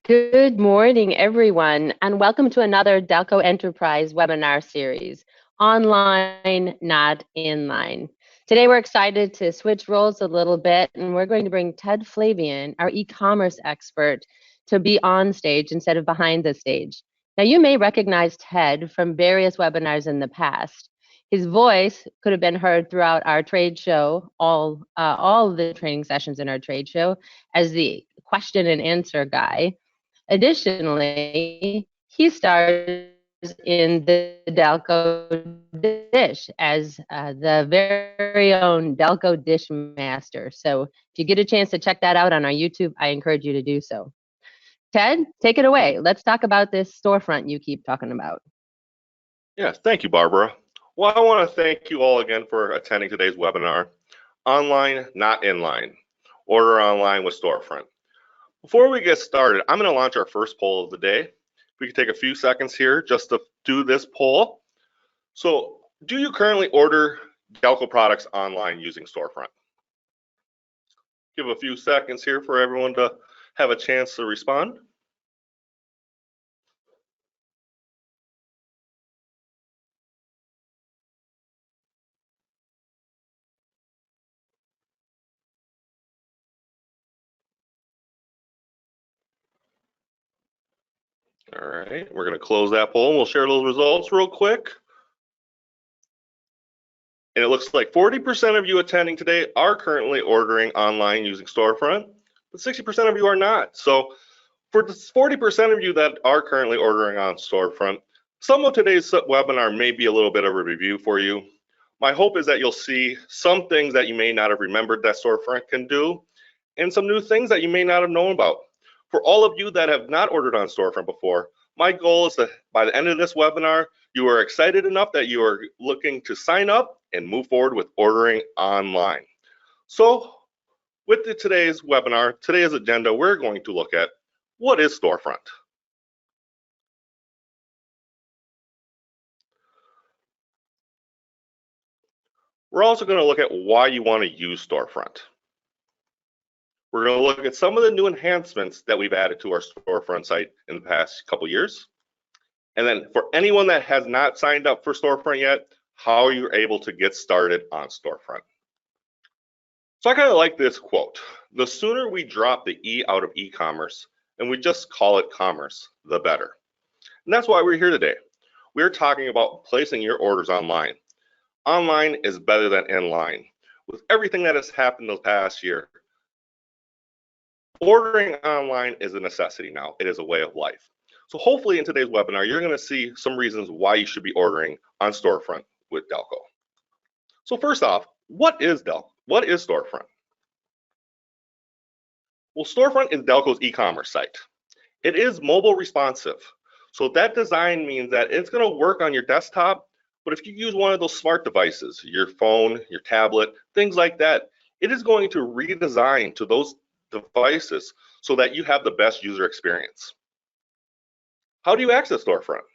Good morning, everyone, and welcome to another Dalco Enterprise webinar series, Online, Not Inline. Today, we're excited to switch roles a little bit, and we're going to bring Ted Flavian, our e-commerce expert, to be on stage instead of behind the stage. Now, you may recognize Ted from various webinars in the past. His voice could have been heard throughout our trade show, all of the training sessions in our trade show, as the question and answer guy. Additionally, he stars in the Dalco dish as the very own Dalco dish master. So if you get a chance to check that out on our YouTube, I encourage you to do so. Ted, take it away. Let's talk about this storefront you keep talking about. Yes, thank you, Barbara. Well, I want to thank you all again for attending today's webinar, Online, Not Inline, Order Online with Storefront. Before we get started, I'm going to launch our first poll of the day. We can take a few seconds here just to do this poll. So, do you currently order Dalco products online using Storefront? Give a few seconds here for everyone to have a chance to respond. All right, we're going to close that poll and we'll share those results real quick. And it looks like 40% of you attending today are currently ordering online using Storefront, but 60% of you are not. So for the 40% of you that are currently ordering on Storefront, some of today's webinar may be a little bit of a review for you. My hope is that you'll see some things that you may not have remembered that Storefront can do, and some new things that you may not have known about. For all of you that have not ordered on Storefront before, my goal is that by the end of this webinar, you are excited enough that you are looking to sign up and move forward with ordering online. So with today's webinar, today's agenda, we're going to look at what is Storefront. We're also going to look at why you want to use Storefront. We're going to look at some of the new enhancements that we've added to our Storefront site in the past couple years. And then for anyone that has not signed up for Storefront yet, how you're able to get started on Storefront. So I kind of like this quote: the sooner we drop the E out of e-commerce and we just call it commerce, the better. And that's why we're here today. We're talking about placing your orders online. Online is better than inline. With everything that has happened this past year, ordering online is a necessity now. It is a way of life. So hopefully in today's webinar, you're going to see some reasons why you should be ordering on Storefront with Dalco. So first off, what is Dalco? What is Storefront? Well, Storefront is Dalco's e-commerce site. It is mobile responsive. So that design means that it's going to work on your desktop, but if you use one of those smart devices, your phone, your tablet, things like that, it is going to redesign to those devices so that you have the best user experience. How do you access Storefront?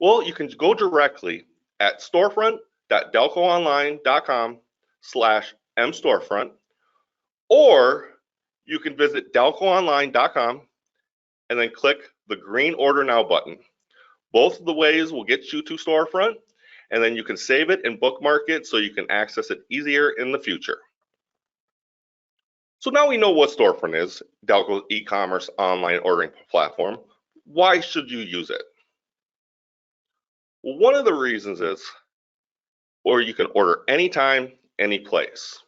Well, you can go directly at storefront.dalcoonline.com/mstorefront, or you can visit dalcoonline.com and then click the green Order Now button. Both of the ways will get you to Storefront, and then you can save it and bookmark it so you can access it easier in the future. So now we know what Storefront is, Dalco's e-commerce online ordering platform. Why should you use it? Well, one of the reasons is, or you can order anytime, any place.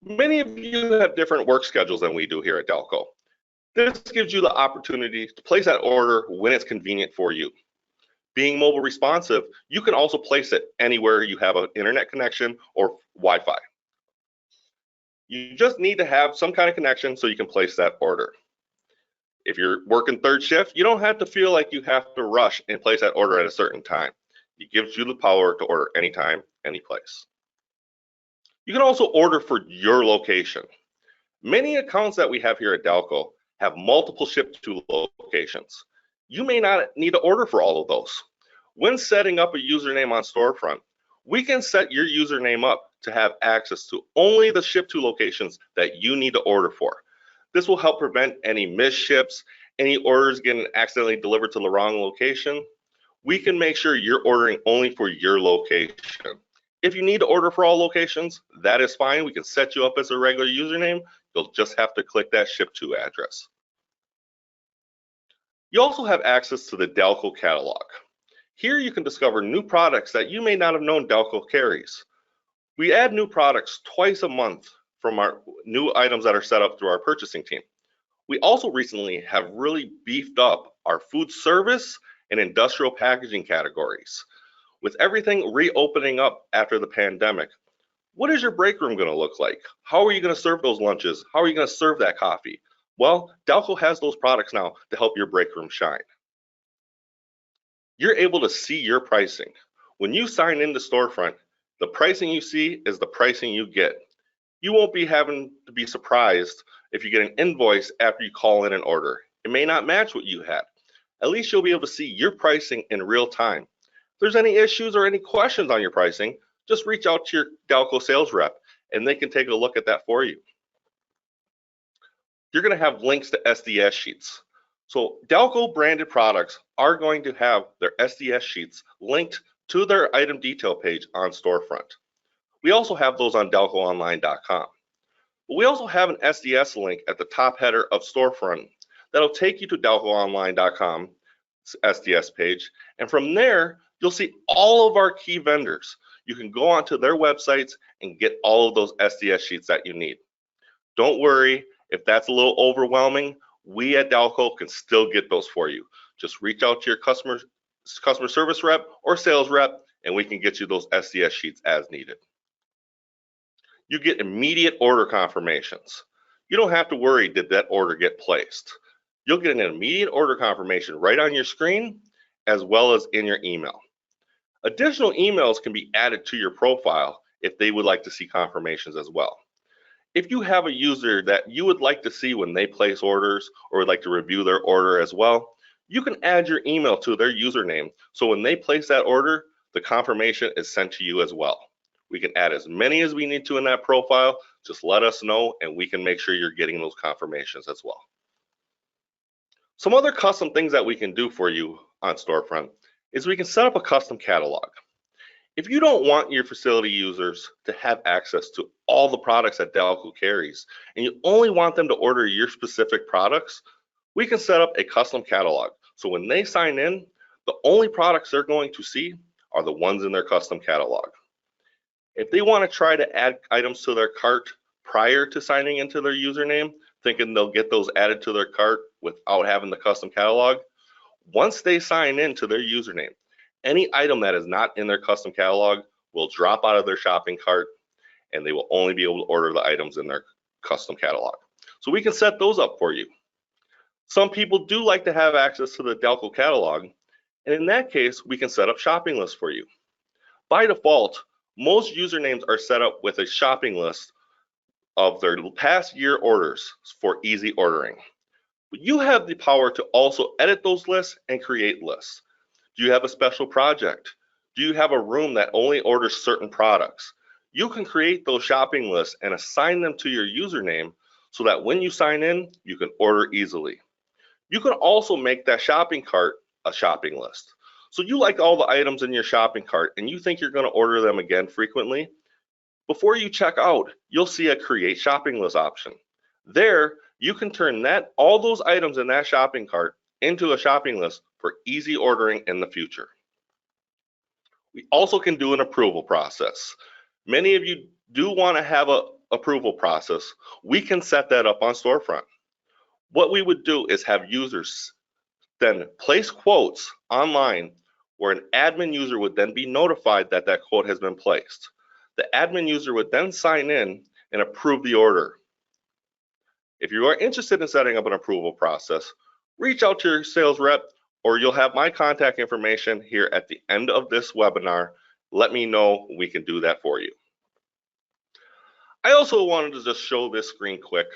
Many of you have different work schedules than we do here at Dalco. This gives you the opportunity to place that order when it's convenient for you. Being mobile responsive, you can also place it anywhere you have an internet connection or Wi-Fi. You just need to have some kind of connection so you can place that order. If you're working third shift, you don't have to feel like you have to rush and place that order at a certain time. It gives you the power to order anytime, any place. You can also order for your location. Many accounts that we have here at Dalco have multiple ship-to locations. You may not need to order for all of those. When setting up a username on Storefront, we can set your username up to have access to only the ship-to locations that you need to order for. This will help prevent any missed ships any orders getting accidentally delivered to the wrong location, we can make sure you're ordering only for your location. If you need to order for all locations, that is fine. We can set you up as a regular username. You'll just have to click that ship to address. You also have access to the Dalco catalog. Here you can discover new products that you may not have known Dalco carries. We add new products twice a month from our new items that are set up through our purchasing team. We also recently have really beefed up our food service and industrial packaging categories. With everything reopening up after the pandemic, what is your break room going to look like? How are you going to serve those lunches? How are you going to serve that coffee? Well, Dalco has those products now to help your break room shine. You're able to see your pricing. When you sign into Storefront, the pricing you see is the pricing you get. You won't be having to be surprised if you get an invoice after you call in an order. It may not match what you had. At least you'll be able to see your pricing in real time. If there's any issues or any questions on your pricing, just reach out to your Dalco sales rep and they can take a look at that for you. You're going to have links to SDS sheets. So Dalco branded products are going to have their SDS sheets linked to their item detail page on Storefront. We also have those on DalcoOnline.com. We also have an SDS link at the top header of Storefront that'll take you to DalcoOnline.com SDS page, and from there you'll see all of our key vendors. You can go onto their websites and get all of those SDS sheets that you need. Don't worry if that's a little overwhelming. We at Dalco can still get those for you. Just reach out to your customer service rep or sales rep, and we can get you those SDS sheets as needed. You get immediate order confirmations. You don't have to worry, did that order get placed? You'll get an immediate order confirmation right on your screen as well as in your email. Additional emails can be added to your profile if they would like to see confirmations as well. If you have a user that you would like to see when they place orders or would like to review their order as well, you can add your email to their username so when they place that order, the confirmation is sent to you as well. We can add as many as we need to in that profile. Just let us know and we can make sure you're getting those confirmations as well. Some other custom things that we can do for you on Storefront is we can set up a custom catalog. If you don't want your facility users to have access to all the products that Dalco carries, and you only want them to order your specific products, we can set up a custom catalog. So when they sign in, the only products they're going to see are the ones in their custom catalog. If they want to try to add items to their cart prior to signing into their username, thinking they'll get those added to their cart without having the custom catalog, once they sign in to their username, any item that is not in their custom catalog will drop out of their shopping cart and they will only be able to order the items in their custom catalog. So we can set those up for you. Some people do like to have access to the Dalco catalog, and in that case, we can set up shopping lists for you. By default, most usernames are set up with a shopping list of their past year orders for easy ordering. But you have the power to also edit those lists and create lists. Do you have a special project? Do you have a room that only orders certain products? You can create those shopping lists and assign them to your username so that when you sign in, you can order easily. You can also make that shopping cart a shopping list. So you like all the items in your shopping cart and you think you're going to order them again frequently. Before you check out, you'll see a create shopping list option. There, you can turn all those items in that shopping cart into a shopping list for easy ordering in the future. We also can do an approval process. Many of you do want to have an approval process. We can set that up on Storefront. What we would do is have users then place quotes online where an admin user would then be notified that that quote has been placed. The admin user would then sign in and approve the order. If you are interested in setting up an approval process, reach out to your sales rep or you'll have my contact information here at the end of this webinar. Let me know, we can do that for you. I also wanted to just show this screen quick.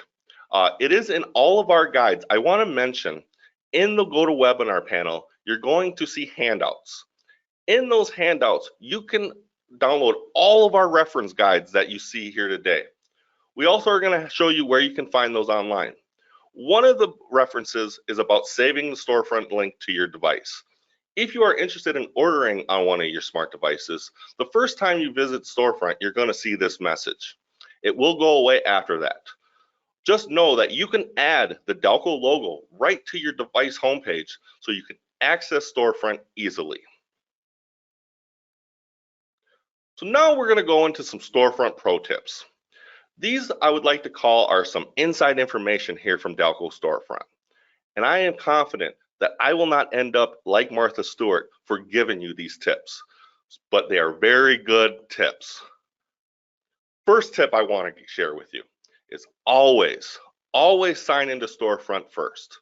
It is in all of our guides. I want to mention in the GoToWebinar panel, you're going to see handouts. In those handouts, you can download all of our reference guides that you see here today. We also are going to show you where you can find those online. One of the references is about saving the storefront link to your device. If you are interested in ordering on one of your smart devices, the first time you visit Storefront, you're going to see this message. It will go away after that. Just know that you can add the Dalco logo right to your device homepage so you can access Storefront easily. So now we're going to go into some Storefront Pro tips. These I would like to call are some inside information here from Dalco Storefront. And I am confident that I will not end up like Martha Stewart for giving you these tips, but they are very good tips. First tip I want to share with you is always sign into Storefront first.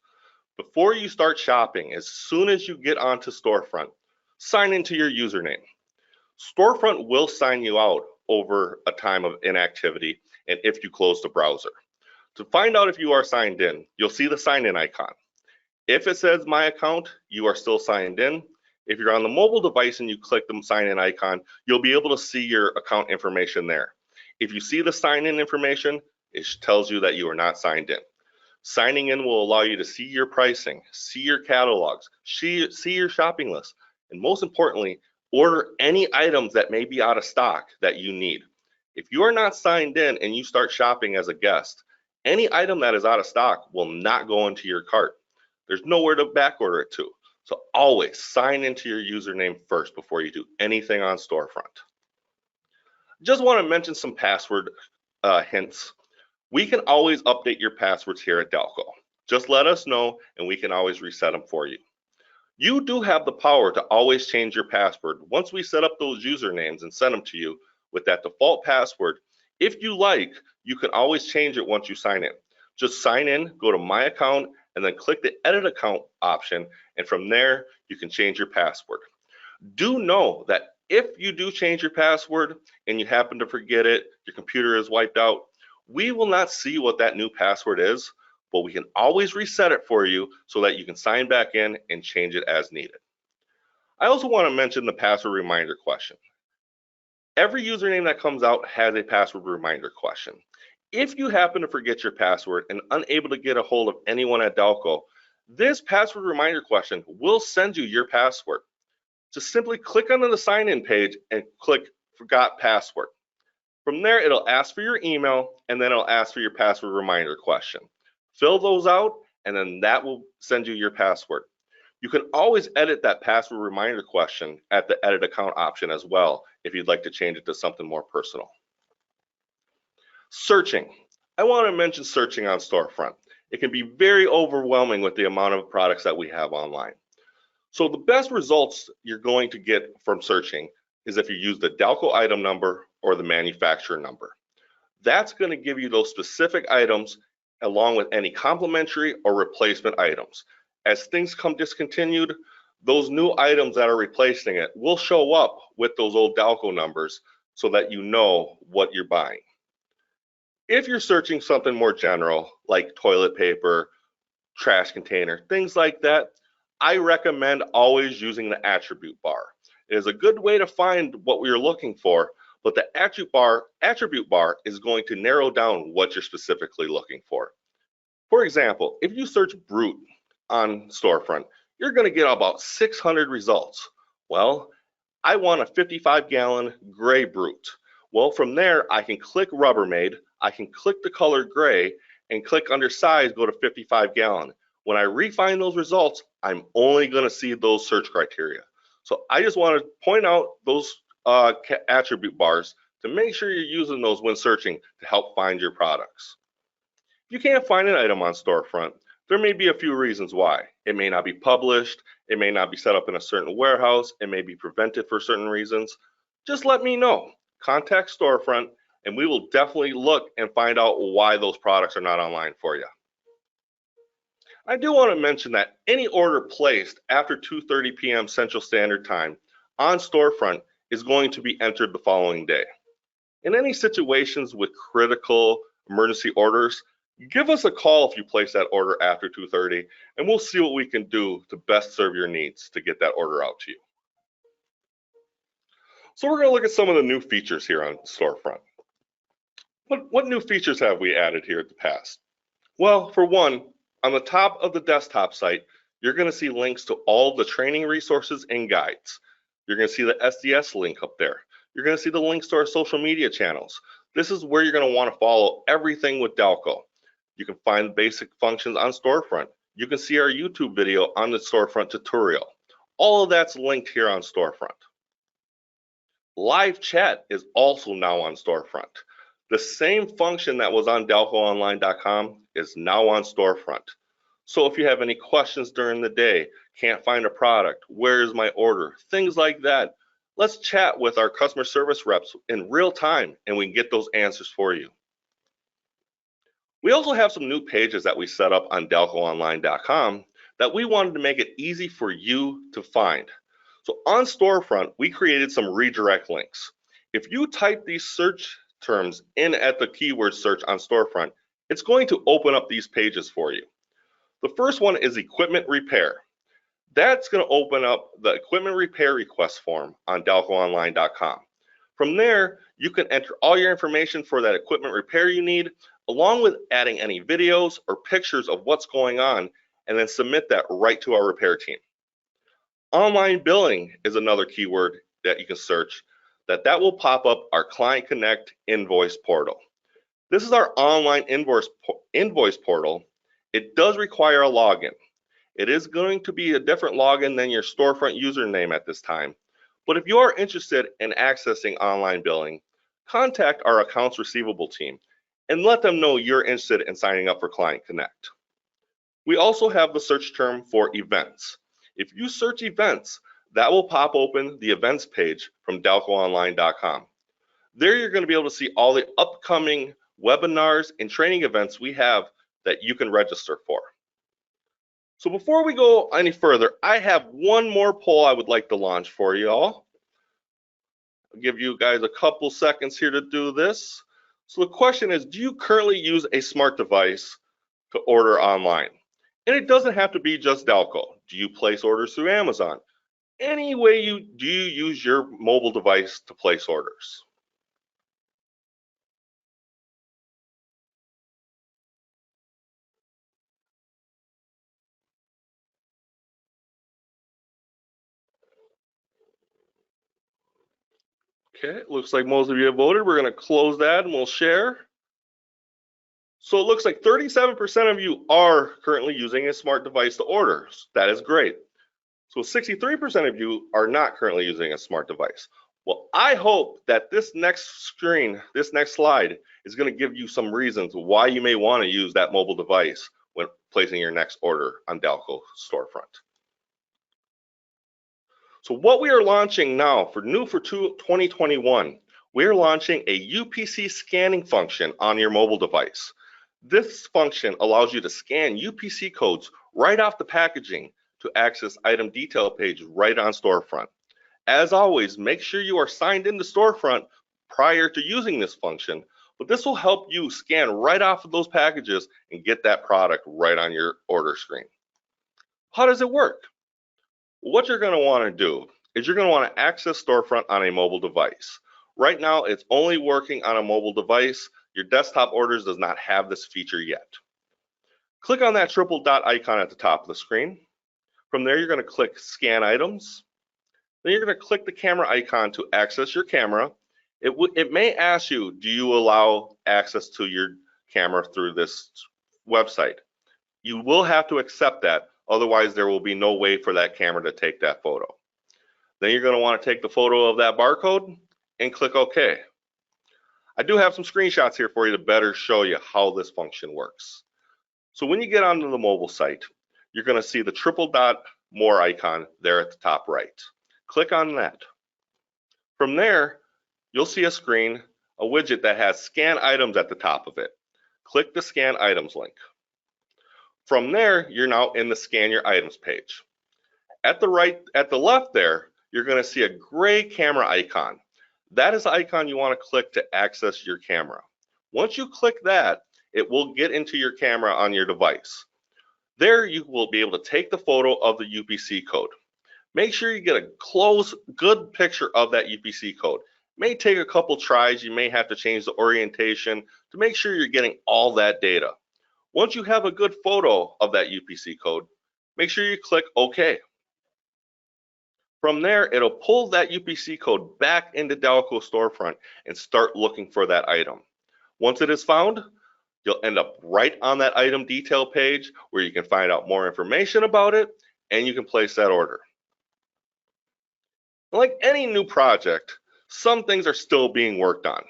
Before you start shopping, as soon as you get onto Storefront, sign into your username. Storefront will sign you out over a time of inactivity and if you close the browser. To find out if you are signed in, you'll see the sign in icon. If it says my account, you are still signed in. If you're on the mobile device and you click the sign in icon, you'll be able to see your account information there. If you see the sign in information, it tells you that you are not signed in. Signing in will allow you to see your pricing, see your catalogs, see your shopping list, and most importantly, order any items that may be out of stock that you need. If you are not signed in and you start shopping as a guest, any item that is out of stock will not go into your cart. There's nowhere to back order it to. So always sign into your username first before you do anything on Storefront. Just want to mention some password hints. We can always update your passwords here at Dalco. Just let us know and we can always reset them for you. You do have the power to always change your password once we set up those usernames and send them to you with that default password. If you like, you can always change it once you sign in. Just sign in, go to my account, and then click the edit account option, and from there you can change your password. Do know that if you do change your password and you happen to forget it, your computer is wiped out, we will not see what that new password is, but we can always reset it for you so that you can sign back in and change it as needed. I also want to mention the password reminder question. Every username that comes out has a password reminder question. If you happen to forget your password and unable to get a hold of anyone at Dalco, this password reminder question will send you your password. Just simply click on the sign-in page and click Forgot Password. From there, it'll ask for your email and then it'll ask for your password reminder question. Fill those out and then that will send you your password. You can always edit that password reminder question at the edit account option as well if you'd like to change it to something more personal. Searching. I want to mention searching on Storefront. It can be very overwhelming with the amount of products that we have online. So the best results you're going to get from searching is if you use the Dalco item number or the manufacturer number. That's going to give you those specific items along with any complementary or replacement items. As things come discontinued, those new items that are replacing it will show up with those old Dalco numbers so that you know what you're buying. If you're searching something more general like toilet paper, trash container, things like that, I recommend always using the attribute bar. It is a good way to find what we're looking for, but the attribute bar is going to narrow down what you're specifically looking for. For example, if you search Brute on Storefront, you're going to get about 600 results. Well, I want a 55-gallon gray Brute. Well, from there, I can click Rubbermaid, I can click the color gray, and click under size, go to 55-gallon. When I refine those results, I'm only going to see those search criteria. So I just want to point out those attribute bars to make sure you're using those when searching to help find your products. If you can't find an item on Storefront, there may be a few reasons why. It may not be published, it may not be set up in a certain warehouse, it may be prevented for certain reasons. Just let me know. Contact Storefront and we will definitely look and find out why those products are not online for you. I do want to mention that any order placed after 2:30 p.m. Central Standard Time on Storefront is going to be entered the following day. In any situations with critical emergency orders, give us a call if you place that order after 2:30, and we'll see what we can do to best serve your needs to get that order out to you. So we're going to look at some of the new features here on Storefront. What new features have we added here in the past? Well, for one, On the top of the desktop site, you're going to see links to all the training resources and guides. You're going to see the SDS link up there. You're going to see the links to our social media channels. This is where you're going to want to follow everything with Dalco. You can find basic functions on Storefront. You can see our YouTube video on the Storefront tutorial. All of that's linked here on Storefront. Live chat is also now on Storefront. The same function that was on DalcoOnline.com is now on Storefront. So if you have any questions during the day, can't find a product, where is my order, things like that, let's chat with our customer service reps in real time and we can get those answers for you. We also have some new pages that we set up on DalcoOnline.com that we wanted to make it easy for you to find. So on Storefront, we created some redirect links. If you type these search terms in at the keyword search on Storefront, it's going to open up these pages for you. The first one is equipment repair. That's going to open up the equipment repair request form on DalcoOnline.com. From there, you can enter all your information for that equipment repair you need, along with adding any videos or pictures of what's going on, and then submit that right to our repair team. Online billing is another keyword that you can search that will pop up our Client Connect invoice portal. This is our online invoice portal. It does require a login. It is going to be a different login than your Storefront username at this time. But if you are interested in accessing online billing, contact our accounts receivable team and let them know you're interested in signing up for Client Connect. We also have the search term for events. If you search events, that will pop open the events page from DalcoOnline.com. There you're going to be able to see all the upcoming webinars and training events we have that you can register for. So before we go any further, I have one more poll I would like to launch for you all. I'll give you guys a couple seconds here to do this. So the question is, do you currently use a smart device to order online? And it doesn't have to be just Dalco. Do you place orders through Amazon? Any way do you use your mobile device to place orders? Okay, it looks like most of you have voted. We're going to close that and we'll share. So it looks like 37% of you are currently using a smart device to order. That is great. So 63% of you are not currently using a smart device. Well, I hope that this next screen, this next slide, is going to give you some reasons why you may want to use that mobile device when placing your next order on Dalco Storefront. So what we are launching now for 2021, we're launching a UPC scanning function on your mobile device. This function allows you to scan UPC codes right off the packaging to access item detail page right on Storefront. As always, make sure you are signed into Storefront prior to using this function, but this will help you scan right off of those packages and get that product right on your order screen. How does it work? What you're going to want to do is you're going to want to access Storefront on a mobile device. Right now, it's only working on a mobile device. Your desktop orders does not have this feature yet. Click on that triple dot icon at the top of the screen. From there, you're going to click Scan Items. Then you're going to click the camera icon to access your camera. It may ask you, do you allow access to your camera through this website? You will have to accept that, otherwise there will be no way for that camera to take that photo. Then you're going to want to take the photo of that barcode and click OK. I do have some screenshots here for you to better show you how this function works. So when you get onto the mobile site, you're going to see the triple dot more icon there at the top right. Click on that. From there, you'll see a screen, a widget that has Scan Items at the top of it. Click the Scan Items link. From there, you're now in the Scan Your Items page. At the left there, you're going to see a gray camera icon. That is the icon you want to click to access your camera. Once you click that, it will get into your camera on your device. There you will be able to take the photo of the UPC code. Make sure you get a close, good picture of that UPC code. It may take a couple tries. You may have to change the orientation to make sure you're getting all that data. Once you have a good photo of that UPC code, make sure you click OK. From there, it'll pull that UPC code back into Dalco Storefront and start looking for that item. Once it is found, you'll end up right on that item detail page where you can find out more information about it and you can place that order. Like any new project, some things are still being worked on.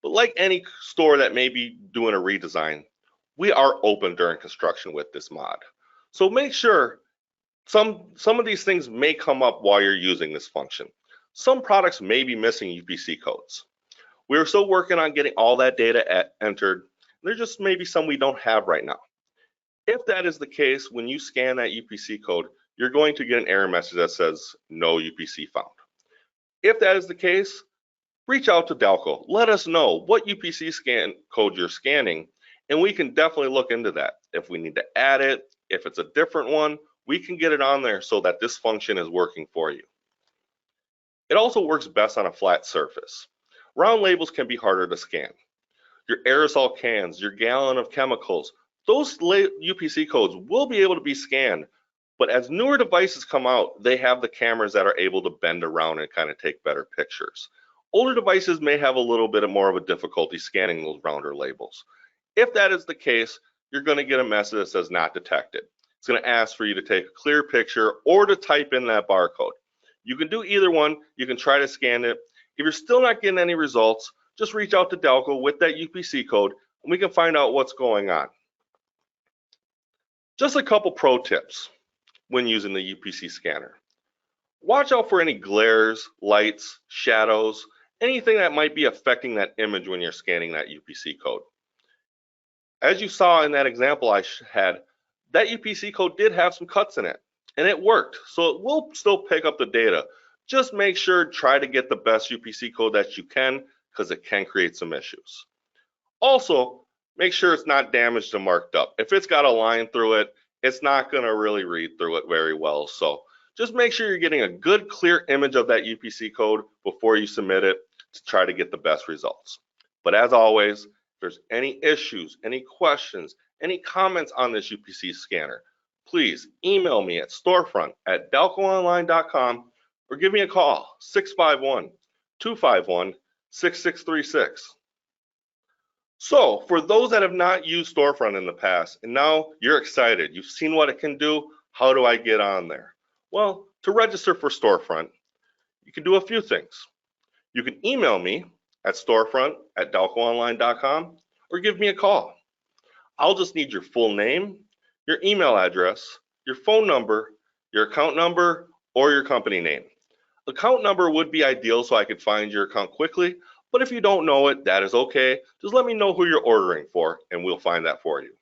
But like any store that may be doing a redesign, we are open during construction with this mod. So make sure some of these things may come up while you're using this function. Some products may be missing UPC codes. We're still working on getting all that data entered. There's just maybe some we don't have right now. If that is the case, when you scan that UPC code, you're going to get an error message that says no UPC found. If that is the case, reach out to Dalco. Let us know what UPC scan code you're scanning, and we can definitely look into that. If we need to add it, if it's a different one, we can get it on there so that this function is working for you. It also works best on a flat surface. Round labels can be harder to scan. Your aerosol cans, your gallon of chemicals, those UPC codes will be able to be scanned, but as newer devices come out, they have the cameras that are able to bend around and kind of take better pictures. Older devices may have a little bit more of a difficulty scanning those rounder labels. If that is the case, you're going to get a message that says not detected. It's going to ask for you to take a clear picture or to type in that barcode. You can do either one. You can try to scan it. If you're still not getting any results, just reach out to Dalco with that UPC code and we can find out what's going on. Just a couple pro tips when using the UPC scanner. Watch out for any glares, lights, shadows, anything that might be affecting that image when you're scanning that UPC code. As you saw in that example I had, that UPC code did have some cuts in it, and it worked. So it will still pick up the data. Just make sure, try to get the best UPC code that you can, because it can create some issues. Also, make sure it's not damaged and marked up. If it's got a line through it, it's not going to really read through it very well. So just make sure you're getting a good, clear image of that UPC code before you submit it to try to get the best results. But as always, if there's any issues, any questions, any comments on this UPC scanner, please email me at storefront@dalcoonline.com or give me a call, 651-251-6636. So for those that have not used Storefront in the past, and now you're excited, you've seen what it can do, how do I get on there? Well, to register for Storefront, you can do a few things. You can email me at storefront@dalcoonline.com or give me a call. I'll just need your full name, your email address, your phone number, your account number, or your company name. Account number would be ideal so I could find your account quickly, but if you don't know it, that is okay. Just let me know who you're ordering for and we'll find that for you.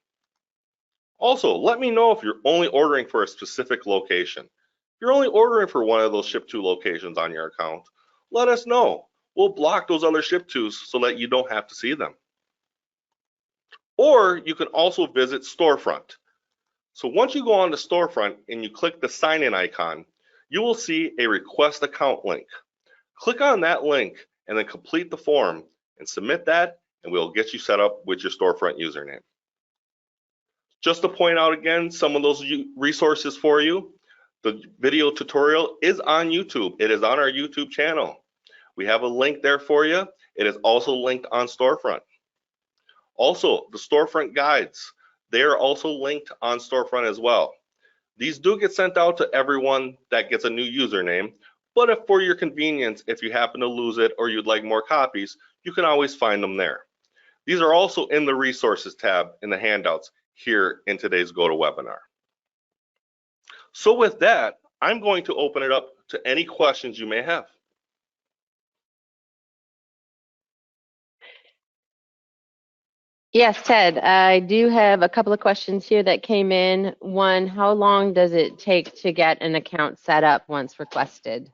Also, let me know if you're only ordering for a specific location. If you're only ordering for one of those ship to locations on your account, let us know. We'll block those other ship tos so that you don't have to see them. Or you can also visit Storefront. So once you go on to Storefront and you click the sign in icon, you will see a request account link. Click on that link and then complete the form and submit that, and we'll get you set up with your Storefront username. Just to point out again some of those resources for you, the video tutorial is on YouTube. It is on our YouTube channel. We have a link there for you. It is also linked on Storefront. Also, the Storefront guides, they are also linked on Storefront as well. These do get sent out to everyone that gets a new username, but if for your convenience, if you happen to lose it or you'd like more copies, you can always find them there. These are also in the resources tab in the handouts here in today's GoToWebinar. So with that, I'm going to open it up to any questions you may have. Yes, Ted, I do have a couple of questions here that came in. One, how long does it take to get an account set up once requested?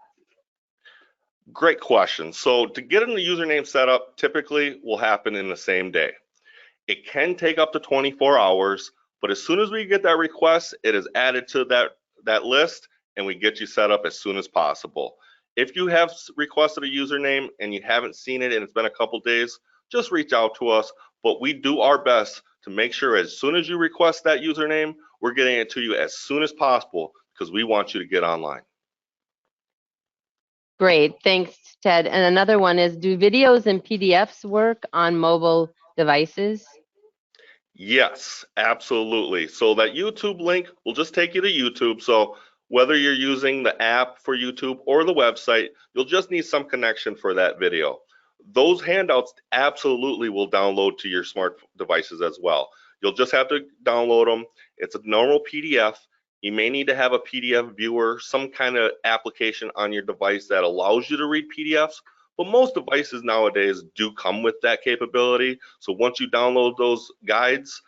Great question. So to get a username set up typically will happen in the same day. It can take up to 24 hours, but as soon as we get that request, it is added to that list and we get you set up as soon as possible. If you have requested a username and you haven't seen it and it's been a couple days, just reach out to us. but we do our best to make sure as soon as you request that username, we're getting it to you as soon as possible because we want you to get online. Great, thanks, Ted. And another one is, do videos and PDFs work on mobile devices? Yes, absolutely. So that YouTube link will just take you to YouTube. So whether you're using the app for YouTube or the website, you'll just need some connection for that video. Those handouts absolutely will download to your smart devices as well. You'll just have to download them. It's a normal PDF. You may need to have a PDF viewer, some kind of application on your device that allows you to read PDFs. But most devices nowadays do come with that capability. So once you download those guides,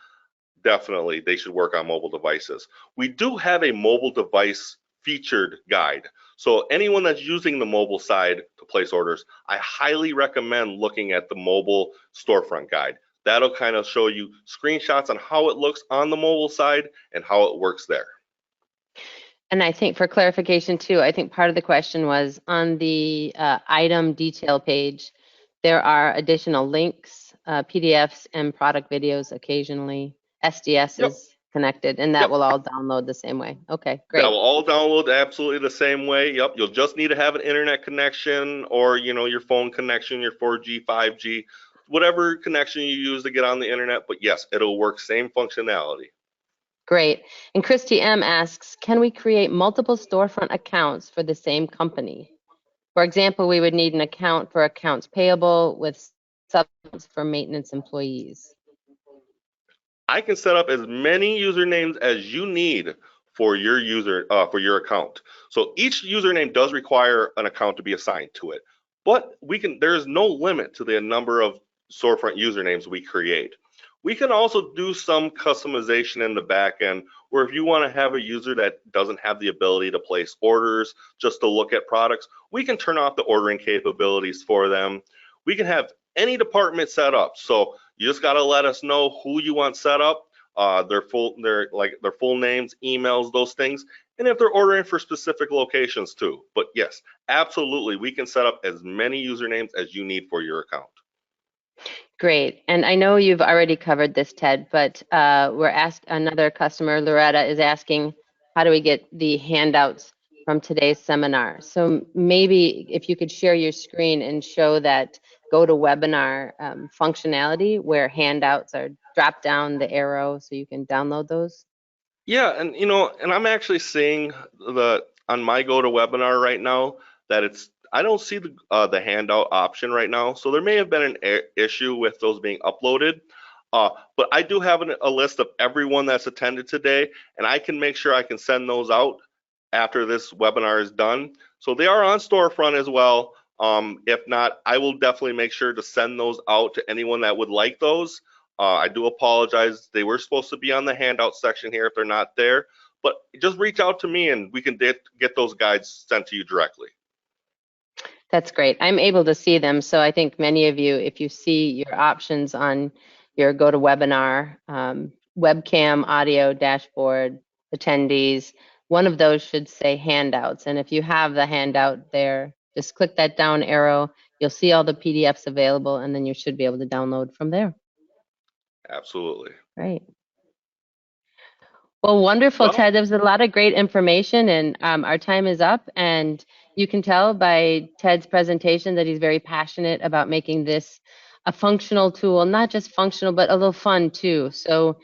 definitely they should work on mobile devices. We do have a mobile device featured guide. So anyone that's using the mobile side to place orders, I highly recommend looking at the mobile storefront guide. That'll kind of show you screenshots on how it looks on the mobile side and how it works there. And I think for clarification too, I think part of the question was on the item detail page, there are additional links, PDFs and product videos occasionally, SDS Yep. is connected, and that Yep. will all download the same way. Okay, great. That will all download absolutely the same way. Yep, you'll just need to have an internet connection or your phone connection, your 4G, 5G, whatever connection you use to get on the internet. But yes, it'll work same functionality. Great. And Christy M asks, can we create multiple storefront accounts for the same company? For example, we would need an account for accounts payable with subs for maintenance employees. I can set up as many usernames as you need for your account. So each username does require an account to be assigned to it, but there's no limit to the number of storefront usernames we create. We can also do some customization in the back end, where if you want to have a user that doesn't have the ability to place orders, just to look at products, we can turn off the ordering capabilities for them. We can have any department set up. So you just got to let us know who you want set up, their full names, emails, those things, and if they're ordering for specific locations too. But yes, absolutely, we can set up as many usernames as you need for your account. Great. And I know you've already covered this, Ted, but another customer, Loretta, is asking, how do we get the handouts from today's seminar? So maybe if you could share your screen and show that GoToWebinar functionality where handouts are drop down the arrow so you can download those. Yeah, and and I'm actually seeing on my GoToWebinar right now that I don't see the handout option right now, so there may have been an issue with those being uploaded. But I do have a list of everyone that's attended today, and I can make sure I can send those out after this webinar is done. So they are on Storefront as well. If not, I will definitely make sure to send those out to anyone that would like those. I do apologize. They were supposed to be on the handout section here if they're not there, but just reach out to me and we can get those guides sent to you directly. That's great. I'm able to see them. So I think many of you, if you see your options on your GoToWebinar, webcam, audio, dashboard, attendees, one of those should say handouts. And if you have the handout there, just click that down arrow. You'll see all the PDFs available, and then you should be able to download from there. Absolutely. Great. Well, wonderful, Ted. There was a lot of great information, and our time is up. And you can tell by Ted's presentation that he's very passionate about making this a functional tool, not just functional, but a little fun too. So,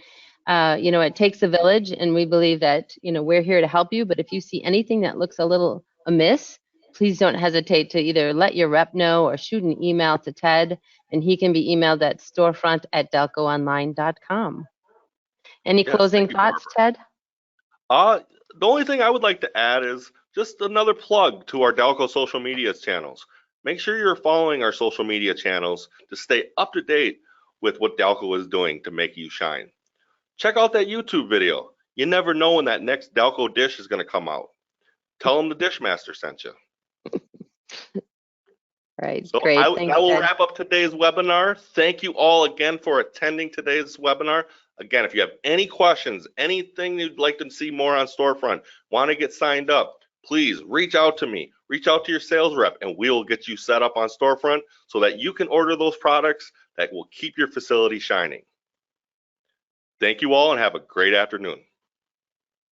it takes a village, and we believe that, we're here to help you. But if you see anything that looks a little amiss, please don't hesitate to either let your rep know or shoot an email to Ted, and he can be emailed at storefront@dalcoonline.com. Any closing thoughts, Ted? The only thing I would like to add is just another plug to our Dalco social media channels. Make sure you're following our social media channels to stay up to date with what Dalco is doing to make you shine. Check out that YouTube video. You never know when that next Dalco dish is going to come out. Tell them the Dishmaster sent you. Right, so great. I will wrap up today's webinar. Thank you all again for attending today's webinar. Again, if you have any questions, anything you'd like to see more on Storefront, want to get signed up, please reach out to me, reach out to your sales rep, and we'll get you set up on Storefront so that you can order those products that will keep your facility shining. Thank you all and have a great afternoon.